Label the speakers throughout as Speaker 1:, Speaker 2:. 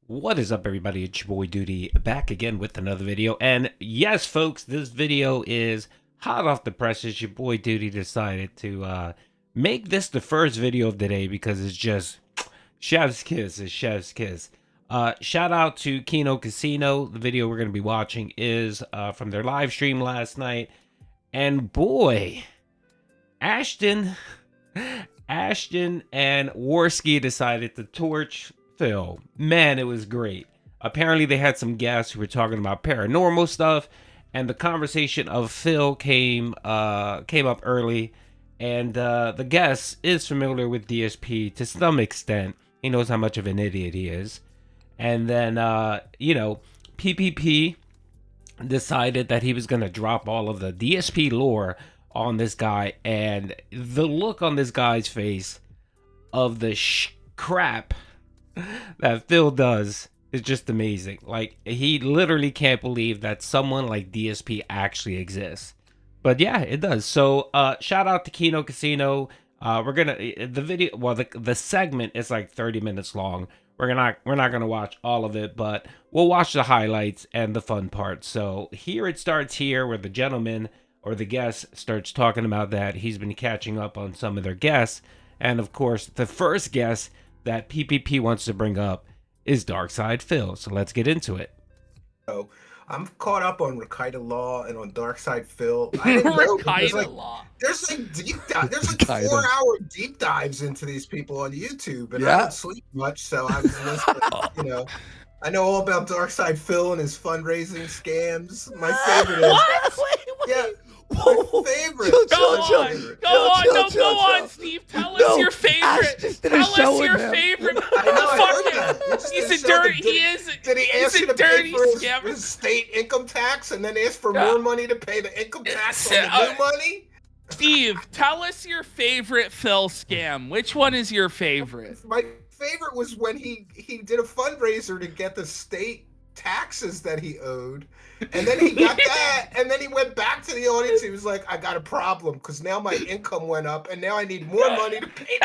Speaker 1: What is up, everybody? It's your boy Doody back again with another video. And yes, folks, this video is hot off the presses. Your boy Doody decided to make this the first video of the day because it's just chef's kiss. It's chef's kiss. Shout out to Kino Casino. The video we're going to be watching is from their live stream last night. And boy, Ashton and Warski decided to torch Phil. Man, it was great. Apparently they had some guests who were talking about paranormal stuff, and the conversation of Phil came up early, and the guest is familiar with DSP to some extent. He knows how much of an idiot he is. And then PPP decided that he was going to drop all of the DSP lore on this guy, and the look on this guy's face of the crap that Phil does is just amazing. Like, he literally can't believe that someone like DSP actually exists. But yeah, it does. So shout out to Kino Casino. We're gonna the segment is like 30 minutes long. We're not gonna watch all of it, but we'll watch the highlights and the fun parts. So here it starts here where the gentleman or the guest starts talking about that he's been catching up on some of their guests. And of course, the first guest that PPP wants to bring up is Darkside Phil. So let's get into it.
Speaker 2: So I'm caught up on Rekieta Law and on Darkside Phil. I didn't know
Speaker 3: Law.
Speaker 2: There's like 4-hour deep dives into these people on YouTube, and I don't sleep much, so I was listening. I know all about Darkside Phil and his fundraising scams. My favorite is my favorite.
Speaker 3: Go on, Steve. Tell us your favorite. Tell us your favorite.
Speaker 2: I heard that.
Speaker 3: He's a dirty.
Speaker 2: Did he ask you to pay for his state income tax and then ask for more money to pay the income tax on the new money?
Speaker 3: Steve, tell us your favorite Phil scam. Which one is your favorite?
Speaker 2: My favorite was when he did a fundraiser to get the state taxes that he owed, and then he got that, and then he went back to the audience. He was like, I got a problem because now my income went up and now I need more money to pay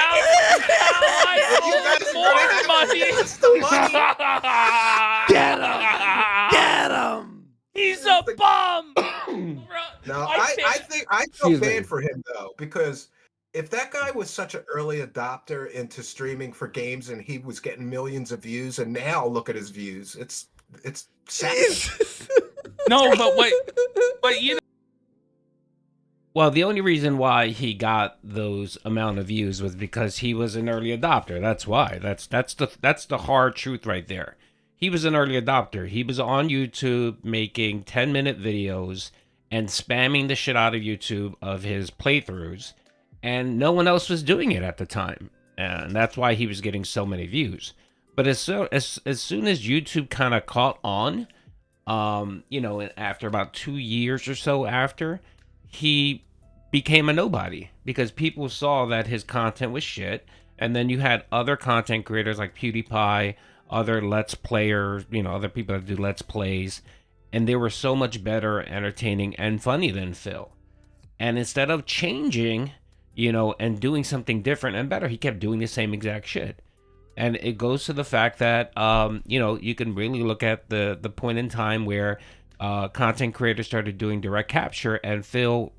Speaker 3: more money.
Speaker 2: The money.
Speaker 1: Get him!
Speaker 3: He's a bum.
Speaker 2: No, I think I feel bad for him though, because if that guy was such an early adopter into streaming for games and he was getting millions of views, and now look at his views, it's sad.
Speaker 3: No, but you know.
Speaker 1: Well, the only reason why he got those amount of views was because he was an early adopter. That's why. That's the hard truth right there. He was an early adopter. He was on YouTube making 10-minute videos and spamming the shit out of YouTube of his playthroughs, and no one else was doing it at the time. And that's why he was getting so many views. But as soon as YouTube kind of caught on, after about 2 years or so after, he became a nobody because people saw that his content was shit. And then you had other content creators like PewDiePie, other Let's Players, other people that do Let's Plays, and they were so much better, entertaining, and funny than Phil. And instead of changing, and doing something different and better, he kept doing the same exact shit. And it goes to the fact that, you can really look at the point in time where content creators started doing direct capture and Phil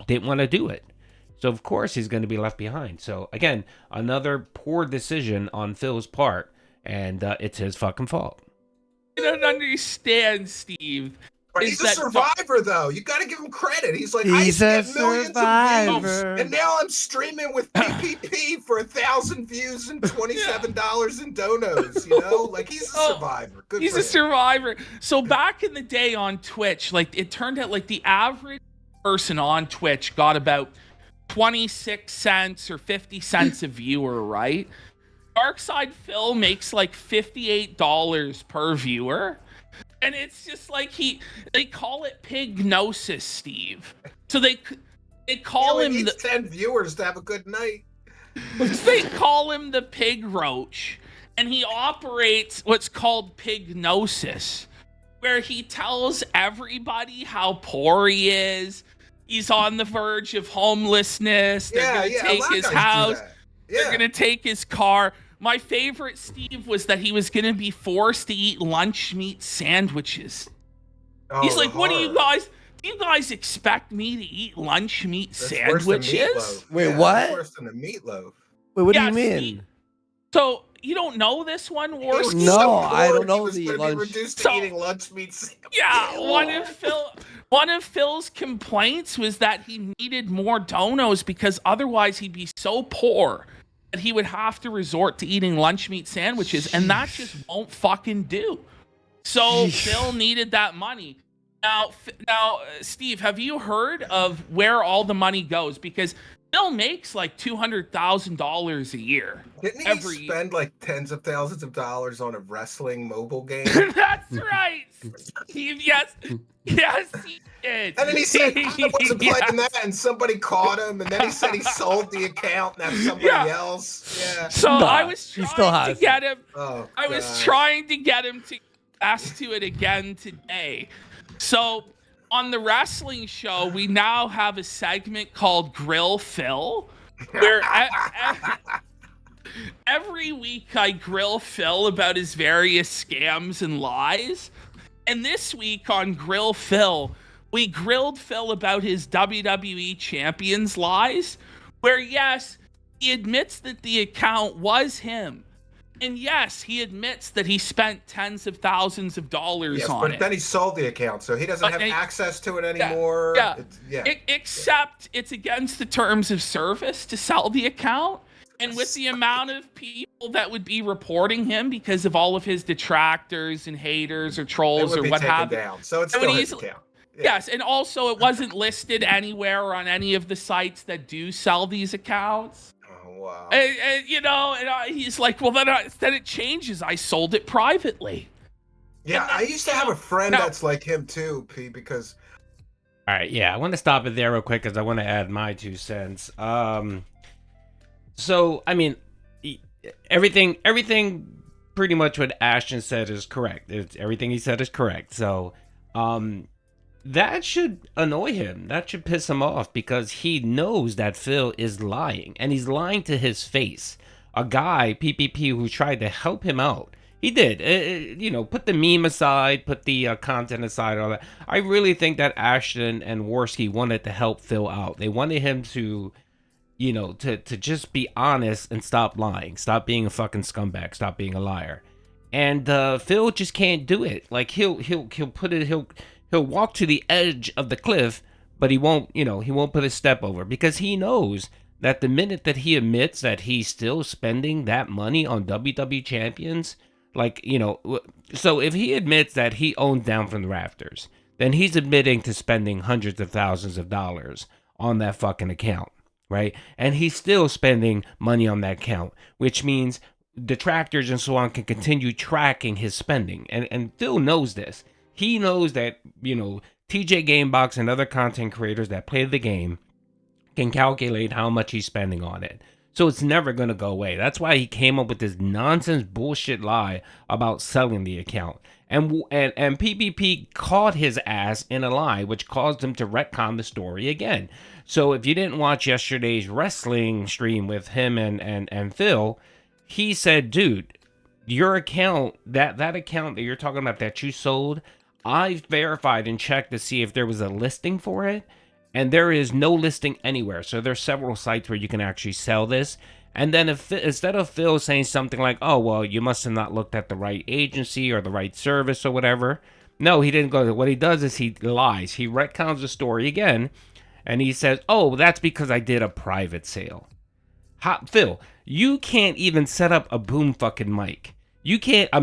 Speaker 1: didn't want to do it. So, of course, he's going to be left behind. So, again, another poor decision on Phil's part, and it's his fucking fault.
Speaker 3: You don't understand, Steve.
Speaker 2: But he's a survivor, though. You got to give him credit. He's like, I used to get millions of views, and now I'm streaming with PPP for 1,000 views and $27 in donos. Like, he's a survivor. Good.
Speaker 3: He's a survivor. So back in the day on Twitch, like, it turned out like the average person on Twitch got about 26 cents or 50 cents a viewer, right? Darkside Phil makes like $58 per viewer. And it's just like they call it pignosis, Steve. So they call him
Speaker 2: the 10 viewers to have a good night.
Speaker 3: They call him the pig roach, and he operates what's called pignosis, where he tells everybody how poor he is. He's on the verge of homelessness. They're gonna take his house. They're gonna take his car. my favorite, Steve, was that he was going to be forced to eat lunch meat sandwiches. He's like, "What do you guys? Do you guys expect me to eat lunch meat sandwiches?"
Speaker 4: Wait, what?
Speaker 2: That's worse than the meatloaf.
Speaker 4: Wait, what do you mean?
Speaker 3: So you don't know this one, Worski?
Speaker 4: No, I don't know
Speaker 2: the lunch. Reduced to eating lunch meat sandwiches.
Speaker 3: Yeah, one of Phil's complaints was that he needed more donos because otherwise he'd be so poor that he would have to resort to eating lunch meat sandwiches, and that just won't fucking do. So Phil needed that money. Now, Steve, have you heard of where all the money goes? Because Phil makes like $200,000 a year.
Speaker 2: Didn't he spend like tens of thousands of dollars on a wrestling mobile game?
Speaker 3: That's right. Yes, he did.
Speaker 2: And then he said he wasn't playing that, and somebody caught him, and then he said he sold the account and that's somebody else. Yeah.
Speaker 3: So I was trying to get him.
Speaker 2: Oh,
Speaker 3: I was trying to get him to ask to it again today. So on the wrestling show, we now have a segment called Grill Phil, where every week I grill Phil about his various scams and lies. And this week on Grill Phil, we grilled Phil about his WWE Champions lies, where yes, he admits that the account was him. And yes, he admits that he spent tens of thousands of dollars on it.
Speaker 2: But then he sold the account, so he doesn't have access to it anymore.
Speaker 3: Except it's against the terms of service to sell the account. And with the amount of people that would be reporting him because of all of his detractors and haters or trolls or what have you.
Speaker 2: So it's still his account.
Speaker 3: Yeah. Yes, and also it wasn't listed anywhere on any of the sites that do sell these accounts.
Speaker 2: Wow.
Speaker 3: And he's like, well, then it changes. I sold it privately.
Speaker 2: Yeah, I used to have a friend that's like him too, P, because...
Speaker 1: All right, yeah, I want to stop it there real quick because I want to add my 2 cents. So, I mean, everything pretty much what Ashton said is correct. Everything he said is correct. So, that should annoy him. That should piss him off because he knows that Phil is lying, and he's lying to his face. A guy, PPP, who tried to help him out. He did. Put the meme aside, put the content aside, all that. I really think that Ashton and Worski wanted to help Phil out. They wanted him to, to just be honest and stop lying. Stop being a fucking scumbag. Stop being a liar. And Phil just can't do it. Like he'll walk to the edge of the cliff, but he won't put a step over because he knows that the minute that he admits that he's still spending that money on WWE Champions, so if he admits that he owns Down from the Rafters, then he's admitting to spending hundreds of thousands of dollars on that fucking account, right? And he's still spending money on that account, which means detractors and so on can continue tracking his spending. And Phil knows this. He knows that, TJ Gamebox and other content creators that play the game can calculate how much he's spending on it. So it's never going to go away. That's why he came up with this nonsense bullshit lie about selling the account. And PPP caught his ass in a lie, which caused him to retcon the story again. So if you didn't watch yesterday's wrestling stream with him and Phil, he said, dude, your account, that account that you're talking about that you sold, I've verified and checked to see if there was a listing for it. And there is no listing anywhere. So there's several sites where you can actually sell this. And then instead of Phil saying something like, oh, well, you must have not looked at the right agency or the right service or whatever. No, he didn't go there. What he does is he lies. He retcons the story again. And he says, oh, that's because I did a private sale. Phil, you can't even set up a boom fucking mic. You can't, a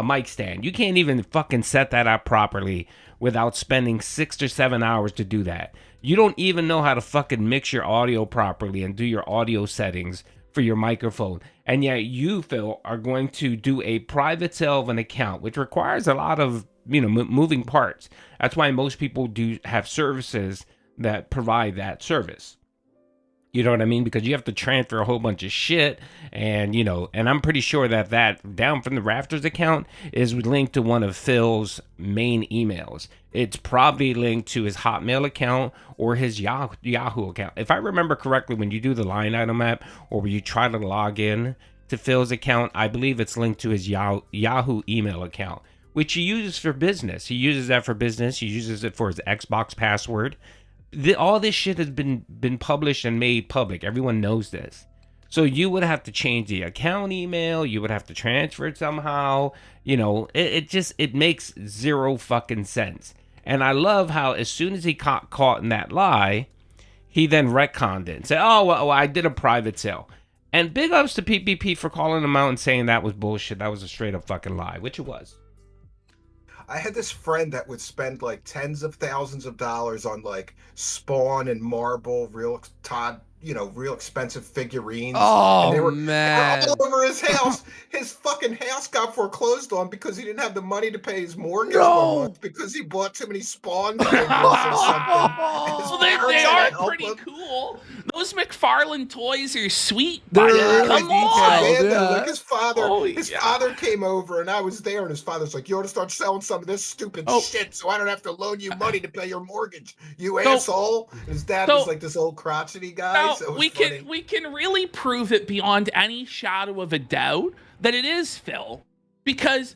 Speaker 1: mic stand. You can't even fucking set that up properly without spending 6 or 7 hours to do that. You don't even know how to fucking mix your audio properly and do your audio settings for your microphone. And yet you, Phil, are going to do a private sale of an account, which requires a lot of, moving parts. That's why most people do have services that provide that service. You know what I mean? Because you have to transfer a whole bunch of shit. And, and I'm pretty sure that Down from the Rafters account is linked to one of Phil's main emails. It's probably linked to his Hotmail account or his Yahoo account. If I remember correctly, when you do the line item app or when you try to log in, to Phil's account. I believe it's linked to his Yahoo email account, which he uses for business. He uses that for business. He uses it for his Xbox password. All this shit has been published and made public. Everyone knows this. So you would have to change the account email. You would have to transfer it somehow. You know, it makes zero fucking sense. And I love how as soon as he caught in that lie, he then retconned it and said, oh, well, I did a private sale. And big ups to PPP for calling him out and saying that was bullshit. That was a straight up fucking lie, which it was.
Speaker 2: I had this friend that would spend like tens of thousands of dollars on like Spawn and Marble, real expensive figurines.
Speaker 4: Oh,
Speaker 2: and they were
Speaker 4: man.
Speaker 2: all over his house. His fucking house got foreclosed on because he didn't have the money to pay his mortgage one month because he bought too many Spawn figures or something.
Speaker 3: Well, they are pretty cool. Those McFarlane toys are sweet.
Speaker 4: They're
Speaker 3: Come
Speaker 4: really
Speaker 3: on.
Speaker 4: detailed.
Speaker 2: Man,
Speaker 4: Yeah.
Speaker 2: like his father,
Speaker 3: yeah.
Speaker 2: father came over and I was there, and his father's like, "You ought to start selling some of this stupid shit, so I don't have to loan you money to pay your mortgage, you asshole." And his dad was like this old crotchety guy.
Speaker 3: Now,
Speaker 2: So it was
Speaker 3: we
Speaker 2: funny.
Speaker 3: can really prove it beyond any shadow of a doubt that it is Phil, because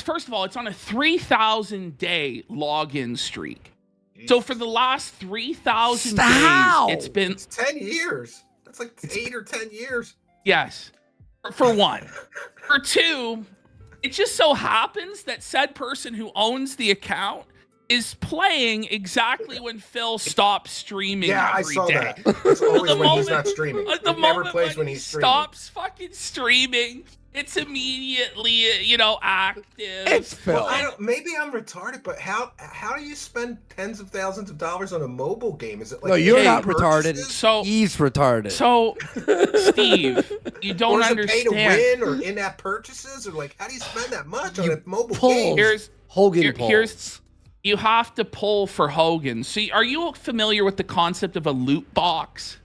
Speaker 3: first of all, it's on a 3,000 day login streak. So for the last 3,000 days, it's been
Speaker 2: 10 years. That's like 8 or 10 years.
Speaker 3: yes. For one, for two, it just so happens that said person who owns the account is playing exactly when Phil stops streaming.
Speaker 2: Yeah, I
Speaker 3: every
Speaker 2: saw
Speaker 3: day.
Speaker 2: that. It's always
Speaker 3: The
Speaker 2: when he's
Speaker 3: moment-
Speaker 2: not streaming.
Speaker 3: The
Speaker 2: He never
Speaker 3: moment
Speaker 2: plays when
Speaker 3: he
Speaker 2: he's streaming.
Speaker 3: stops fucking streaming, it's immediately, active.
Speaker 4: It's Phil.
Speaker 2: Well, maybe I'm retarded, but how do you spend tens of thousands of dollars on a mobile game? Is it like
Speaker 4: No, you're
Speaker 3: not
Speaker 4: retarded.
Speaker 2: purchases?
Speaker 3: So,
Speaker 4: He's retarded.
Speaker 3: so Steve, you
Speaker 2: Or
Speaker 3: don't
Speaker 2: is it
Speaker 3: understand.
Speaker 2: pay to win or in-app purchases? Or like, how do you spend that much on a mobile
Speaker 4: pull.
Speaker 2: game?
Speaker 3: Here's
Speaker 4: Hogan Paul.
Speaker 3: here's you have to pull for Hogan. So, are you familiar with the concept of a loot box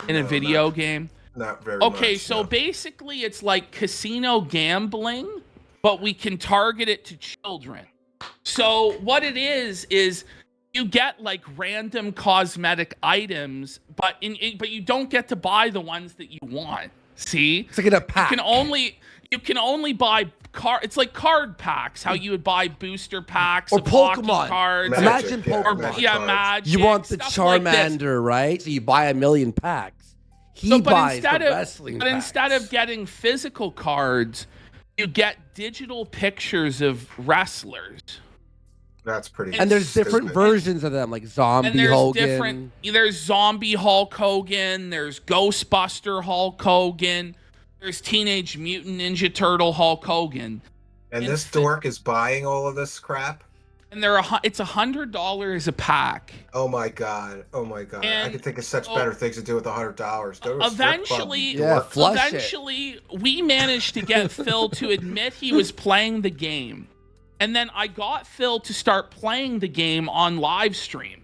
Speaker 3: in a
Speaker 2: No,
Speaker 3: video game?
Speaker 2: Not very
Speaker 3: Okay,
Speaker 2: much,
Speaker 3: so
Speaker 2: no.
Speaker 3: basically it's like casino gambling, but we can target it to children. So what it is you get like random cosmetic items, but you don't get to buy the ones that you want. See?
Speaker 4: It's like in a pack.
Speaker 3: You can only buy it's like card packs, how you would buy booster packs
Speaker 4: Or
Speaker 3: of hockey
Speaker 4: Pokemon.
Speaker 3: cards.
Speaker 2: Magic,
Speaker 4: Imagine
Speaker 2: yeah,
Speaker 4: Pokemon.
Speaker 2: Magic
Speaker 3: Yeah,
Speaker 2: cards.
Speaker 3: Magic.
Speaker 4: You want the
Speaker 3: stuff like this.
Speaker 4: Charmander, right? So you buy a million packs. He
Speaker 3: So, but
Speaker 4: buys the wrestling
Speaker 3: but
Speaker 4: packs.
Speaker 3: instead of getting physical cards, you get digital pictures of wrestlers.
Speaker 2: That's pretty.
Speaker 4: And there's different
Speaker 2: stupid.
Speaker 4: versions of them, like Zombie
Speaker 3: And there's
Speaker 4: Hogan.
Speaker 3: there's zombie Hulk Hogan, there's Ghostbuster Hulk Hogan, there's Teenage Mutant Ninja Turtle Hulk Hogan.
Speaker 2: And this dork is buying all of this crap.
Speaker 3: And it's $100 a pack.
Speaker 2: Oh my god! Oh my god! I
Speaker 3: And-
Speaker 2: could think of such better things to do with $100. Go to a strip club,
Speaker 3: Eventually,
Speaker 2: you
Speaker 4: Yeah,
Speaker 2: dork.
Speaker 4: flush it.
Speaker 3: Eventually, we managed to get Phil to admit he was playing the game. And then I got Phil to start playing the game on live stream.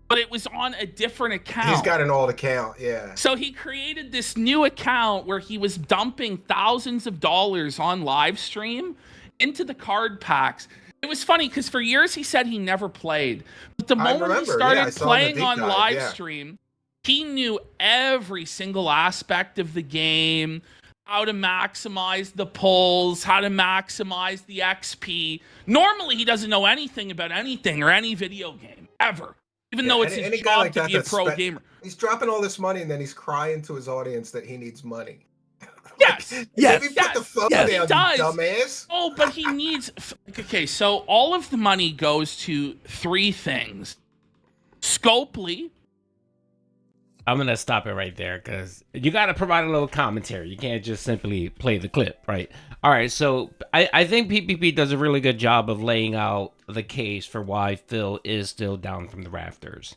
Speaker 3: But it was on a different account.
Speaker 2: He's got an old account, yeah.
Speaker 3: So he created this new account where he was dumping thousands of dollars on live stream into the card packs. It was funny because for years he said he never played. But the moment he
Speaker 2: remember,
Speaker 3: started
Speaker 2: I saw the
Speaker 3: playing
Speaker 2: deep
Speaker 3: on
Speaker 2: dive,
Speaker 3: live
Speaker 2: yeah.
Speaker 3: stream, he knew every single aspect of the game, how to maximize the pulls, how to maximize the XP. Normally he doesn't know anything about anything or any video game, ever. Even though it's
Speaker 2: any
Speaker 3: his
Speaker 2: guy
Speaker 3: job
Speaker 2: like
Speaker 3: to
Speaker 2: that
Speaker 3: be a
Speaker 2: that's
Speaker 3: pro gamer.
Speaker 2: He's dropping all this money and then he's crying to his audience that he needs money.
Speaker 3: Yes.
Speaker 4: Yes.
Speaker 2: Maybe put the phone
Speaker 4: Yes.
Speaker 2: down,
Speaker 3: He does.
Speaker 2: you dumbass.
Speaker 3: Oh, but he needs... Okay, so all of the money goes to three things. Scopely.
Speaker 1: I'm going to stop it right there because you got to provide a little commentary. You can't just simply play the clip, right? All right, so I think PPP does a really good job of laying out the case for why Phil is still down from the rafters.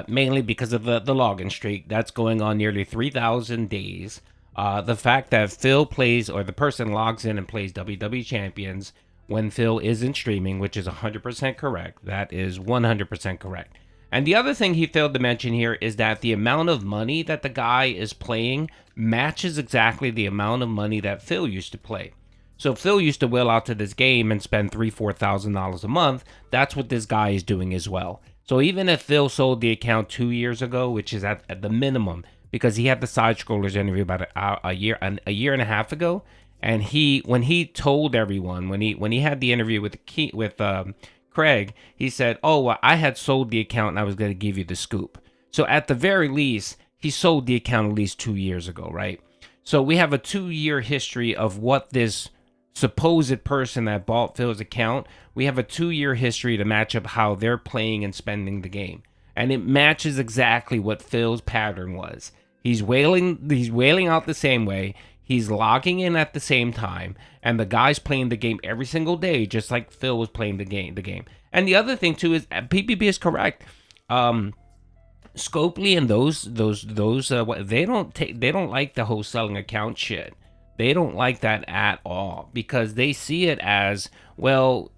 Speaker 1: Mainly because of the login streak. That's going on nearly 3,000 days. The fact that Phil plays, or the person logs in and plays WWE Champions when Phil isn't streaming, which is 100% correct. That is 100% correct. And the other thing he failed to mention here is that the amount of money that the guy is playing matches exactly the amount of money that Phil used to play. So Phil used to will out to this game and spend $3,000-$4,000 a month. That's what this guy is doing as well. So even if Phil sold the account 2 years ago, which is at the minimum, because he had the side scrollers interview about a year and a half ago, and when he told everyone when he had the interview with Craig, he said, "Oh, well, I had sold the account and I was going to give you the scoop." So at the very least, he sold the account at least 2 years ago, right? So we have a 2-year history of what this supposed person that bought Phil's account, we have a 2-year history to match up how they're playing and spending the game. And it matches exactly what Phil's pattern was. He's wailing out the same way. He's logging in at the same time, and the guy's playing the game every single day, just like Phil was playing the game. And the other thing too is PPP is correct. Scopely and those they don't like the whole selling account shit. They don't like that at all because they see it as, well.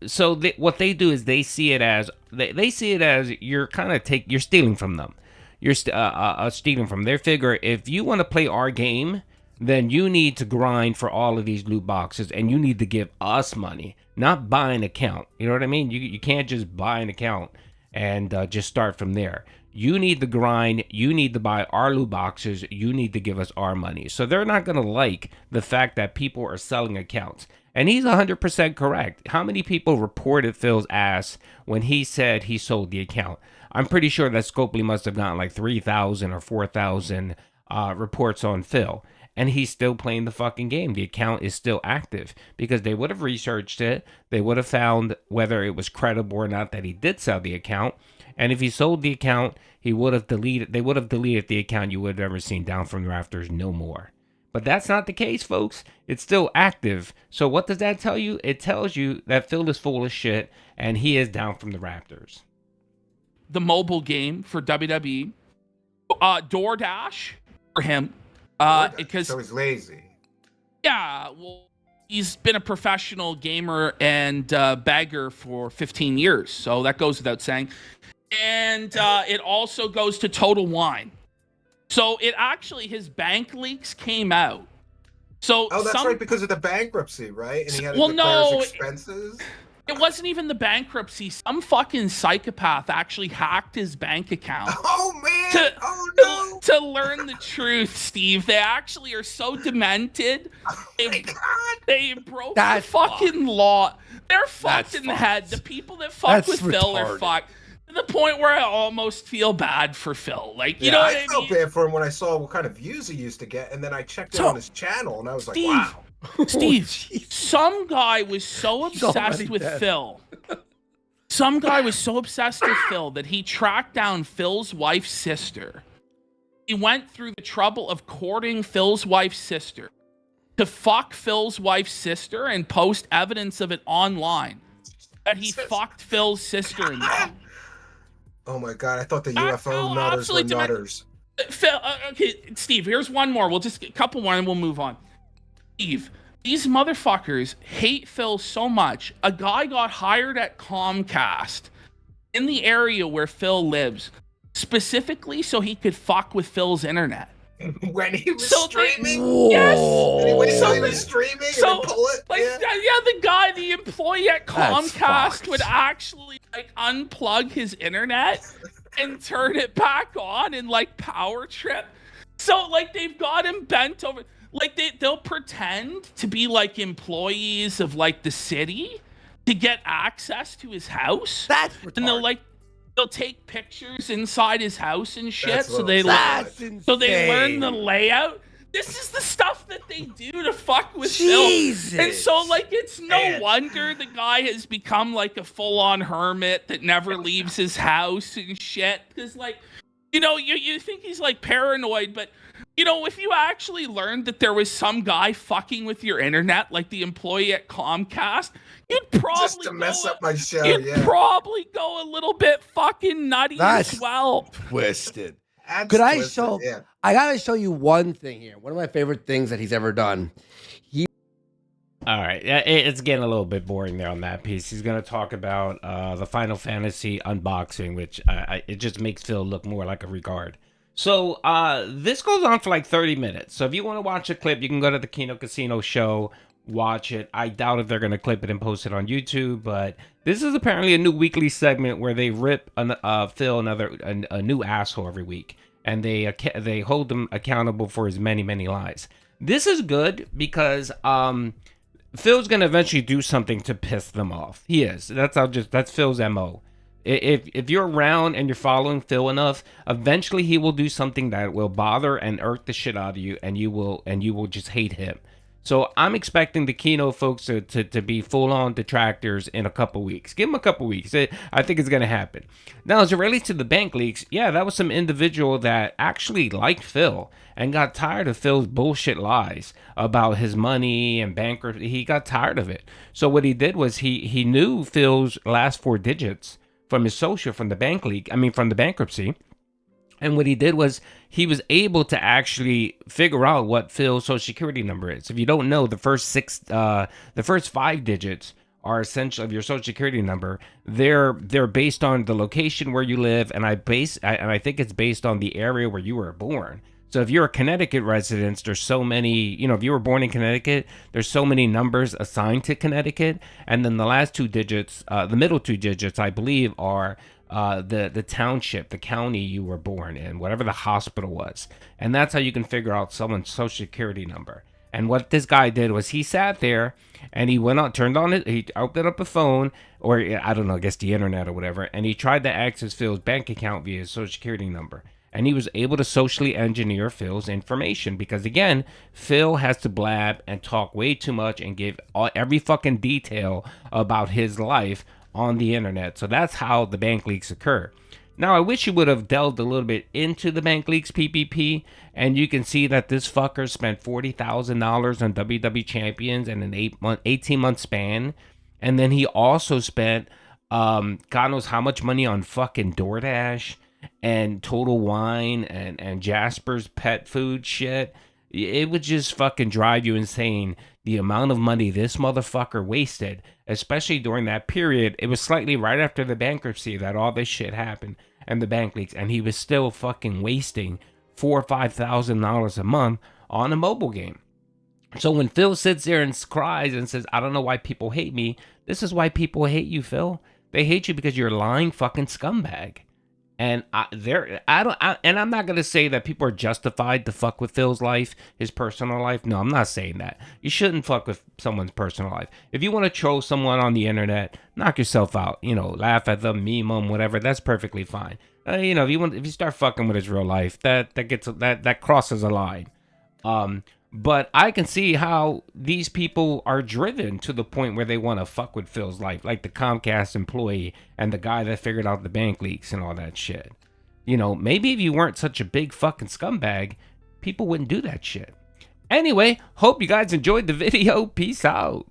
Speaker 1: So what they do is they see it as you're you're stealing from them. You're stealing from their figure. If you want to play our game, then you need to grind for all of these loot boxes, and you need to give us money, not buy an account. You know what I mean? You can't just buy an account and just start from there. You need to grind. You need to buy our loot boxes. You need to give us our money. So they're not going to like the fact that people are selling accounts. And he's 100% correct. How many people reported Phil's ass when he said he sold the account? I'm pretty sure that Scopely must have gotten like 3,000 or 4,000 reports on Phil. And he's still playing the fucking game. The account is still active because they would have researched it. They would have found whether it was credible or not that he did sell the account. And if he sold the account, they would have deleted the account. You would have never seen Down from the Rafters no more. But that's not the case, folks. It's still active. So what does that tell you? It tells you that Phil is full of shit and he is Down from the Rafters.
Speaker 3: The mobile game for WWE. DoorDash for him. Because
Speaker 2: so he's lazy.
Speaker 3: Yeah, well, he's been a professional gamer and bagger for 15 years. So that goes without saying. And it also goes to Total Wine. So it actually, his bank leaks came out. So
Speaker 2: that's right, because of the bankruptcy, right? And he had to declare his expenses.
Speaker 3: It wasn't even the bankruptcy. Some fucking psychopath actually hacked his bank account.
Speaker 2: Oh man!
Speaker 3: To learn the truth, Steve. They actually are so demented.
Speaker 2: Oh my God!
Speaker 3: They broke the fucking law. They're fucked in the head. The people that fuck with Phil are fucked. To the point where I almost feel bad for Phil. Like, you know what I mean?
Speaker 2: I felt bad for him when I saw what kind of views he used to get, and then I checked it on his channel, and I was like, wow.
Speaker 3: Steve, some guy was so obsessed with Phil. Some guy was so obsessed with Phil that he tracked down Phil's wife's sister. He went through the trouble of courting Phil's wife's sister to fuck Phil's wife's sister and post evidence of it online that he fucked Phil's sister-in-law.
Speaker 2: Oh my God, I thought the UFO nutters were nutters.
Speaker 3: Phil, okay, Steve, here's one more. We'll just get a couple more and we'll move on. Steve, these motherfuckers hate Phil so much. A guy got hired at Comcast in the area where Phil lives, specifically so he could fuck with Phil's internet.
Speaker 2: When he was streaming?
Speaker 3: Yes!
Speaker 2: When he was streaming and pull it?
Speaker 3: Like, the employee at Comcast would actually like unplug his internet and turn it back on and like power trip. So like they've got him bent over. Like they'll pretend to be like employees of like the city to get access to his house.
Speaker 4: That's retarded.
Speaker 3: And they'll take pictures inside his house and shit. So they learn the layout. This is the stuff that they do to fuck with Phil. And so like it's no wonder the guy has become like a full-on hermit that never leaves his house and shit. Because like, you know, you think he's like paranoid, but you know, if you actually learned that there was some guy fucking with your internet, like the employee at Comcast, you'd probably
Speaker 2: just to mess up my show.
Speaker 3: You'd probably go a little bit fucking nutty as well.
Speaker 4: Twisted.
Speaker 2: I gotta
Speaker 4: show you one thing here. One of my favorite things that he's ever done.
Speaker 1: All right, it's getting a little bit boring there on that piece. He's going to talk about the Final Fantasy unboxing, which it just makes Phil look more like a regard. So this goes on for like 30 minutes. So if you want to watch a clip, you can go to the Kino Casino show, watch it. I doubt if they're going to clip it and post it on YouTube, but this is apparently a new weekly segment where they rip Phil a new asshole every week. and they hold him accountable for his many lies. This is good because Phil's gonna eventually do something to piss them off. He is. That's Phil's MO. If you're around and you're following Phil enough, eventually he will do something that will bother and irk the shit out of you, and you will just hate him. So I'm expecting the Kino folks to be full-on detractors in a couple weeks. Give them a couple weeks. I think it's going to happen. Now, as it relates to the bank leaks, yeah, that was some individual that actually liked Phil and got tired of Phil's bullshit lies about his money and bankruptcy. He got tired of it. So what he did was he knew Phil's last 4 digits from his social, from the bankruptcy. And what he did was he was able to actually figure out what Phil's social security number is. If you don't know, the first 5 digits are essential of your social security number. They're based on the location where you live, and I think it's based on the area where you were born. So if you're a Connecticut resident, there's so many, if you were born in Connecticut, there's so many numbers assigned to Connecticut. And then the last 2 digits, the middle 2 digits, I believe, are the township, the county you were born in, whatever the hospital was. And that's how you can figure out someone's social security number. And what this guy did was he sat there and he he opened up a phone, or I don't know, I guess the internet or whatever, and he tried to access Phil's bank account via his social security number. And he was able to socially engineer Phil's information because, again, Phil has to blab and talk way too much and give every fucking detail about his life on the internet. So that's how the bank leaks occur. Now, I wish you would have delved a little bit into the bank leaks PPP, and you can see that this fucker spent $40,000 on WWE Champions in an 18-month span. And then he also spent God knows how much money on fucking DoorDash and Total Wine and Jasper's pet food shit. It would just fucking drive you insane, the amount of money this motherfucker wasted, especially during that period. It was slightly right after the bankruptcy that all this shit happened and the bank leaks, and he was still fucking wasting $4,000 or $5,000 a month on a mobile game. So when Phil sits there and cries and says, I don't know why people hate me, this is why people hate you, Phil. They hate you because you're a lying fucking scumbag. And I'm not gonna say that people are justified to fuck with Phil's life, his personal life. No, I'm not saying that. You shouldn't fuck with someone's personal life. If you want to troll someone on the internet, knock yourself out. Laugh at them, meme them, whatever. That's perfectly fine. If you start fucking with his real life, that crosses a line. But I can see how these people are driven to the point where they want to fuck with Phil's life, like the Comcast employee and the guy that figured out the bank leaks and all that shit. Maybe if you weren't such a big fucking scumbag, people wouldn't do that shit. Anyway, hope you guys enjoyed the video. Peace out.